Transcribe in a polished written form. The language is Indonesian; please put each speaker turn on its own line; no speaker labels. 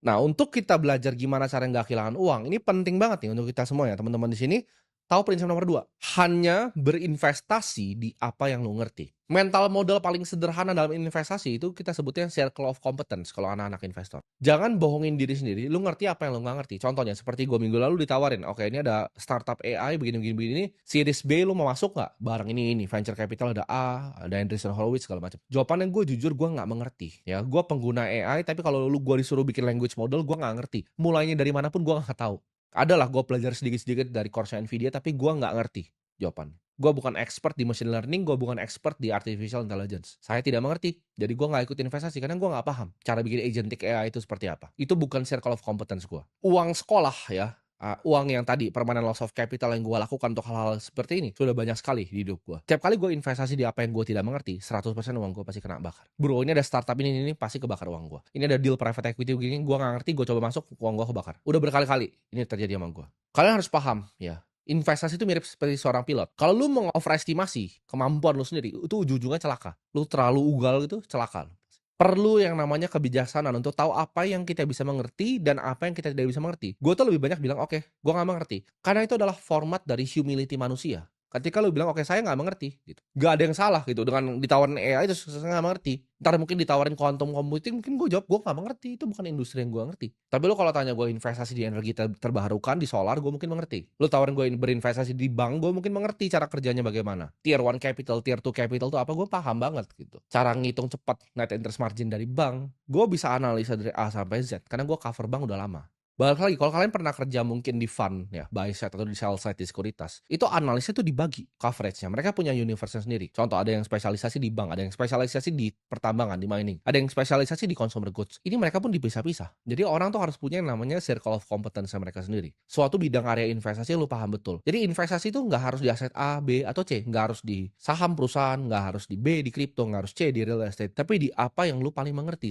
Nah, untuk kita belajar gimana cara nggak kehilangan uang, ini penting banget nih untuk kita semua ya, teman-teman di sini, tahu prinsip nomor 2, hanya berinvestasi di apa yang lu ngerti. Mental modal paling sederhana dalam investasi itu kita sebutnya circle of competence kalau anak-anak investor. Jangan bohongin diri sendiri, lu ngerti apa yang lu nggak ngerti. Contohnya seperti gue minggu lalu ditawarin, "Oke, ini ada startup AI begini begini begini, series B lu mau masuk nggak? Bareng ini, venture capital ada A, ada Andreessen Horowitz segala macam." Jawabannya gue jujur gue nggak mengerti ya, gue pengguna AI tapi kalau gue disuruh bikin language model gue nggak ngerti. Mulainya dari mana pun gue nggak tahu. Adalah gue belajar sedikit-sedikit dari course-nya Nvidia tapi gue nggak ngerti jawabannya. Gue bukan expert di machine learning, gue bukan expert di artificial intelligence. Saya tidak mengerti, jadi gue nggak ikut investasi karena gue nggak paham cara bikin agentic AI itu seperti apa. Itu bukan circle of competence gue. Uang sekolah ya, uang yang tadi permanent loss of capital yang gue lakukan untuk hal-hal seperti ini sudah banyak sekali di hidup gue. Tiap kali gue investasi di apa yang gue tidak mengerti, 100% uang gue pasti kena bakar. Bro, ini ada startup ini pasti kebakar uang gue. Ini ada deal private equity begini, gue nggak ngerti, gue coba masuk, uang gue kebakar. Udah berkali-kali ini terjadi sama gue. Kalian harus paham ya, investasi itu mirip seperti seorang pilot. Kalau lu mengoverestimasi kemampuan lu sendiri, itu ujung-ujungnya celaka. Lu terlalu ugal gitu, celaka. Perlu yang namanya kebijaksanaan untuk tahu apa yang kita bisa mengerti dan apa yang kita tidak bisa mengerti. Gue tuh lebih banyak bilang, "Oke, gue nggak mengerti." Karena itu adalah format dari humility manusia. Ketika lu bilang, "Oke, saya nggak mengerti," gitu. Nggak ada yang salah gitu dengan ditawarin AI terus saya nggak mengerti. Entar mungkin ditawarin quantum computing, mungkin gue jawab, "Gue nggak mengerti, itu bukan industri yang gue ngerti." Tapi lu kalau tanya gue investasi di energi terbarukan, di solar, gue mungkin mengerti. Lu tawarin gue berinvestasi di bank, gue mungkin mengerti cara kerjanya bagaimana. Tier 1 capital, Tier 2 capital tuh apa, gue paham banget gitu. Cara ngitung cepat net interest margin dari bank, gue bisa analisa dari A sampai Z, karena gue cover bank udah lama. Balik lagi, kalau kalian pernah kerja mungkin di fund ya, buy side atau di sell side di sekuritas, itu analisnya tuh dibagi coveragenya. Mereka punya universe sendiri. Contoh ada yang spesialisasi di bank, ada yang spesialisasi di pertambangan, di mining, ada yang spesialisasi di consumer goods. Ini mereka pun dipisah-pisah. Jadi orang tuh harus punya yang namanya circle of competence mereka sendiri. Suatu bidang area investasi lu paham betul. Jadi investasi itu nggak harus di aset A, B, atau C. Nggak harus di saham perusahaan, nggak harus di B, di kripto, nggak harus C, di real estate. Tapi di apa yang lu paling mengerti.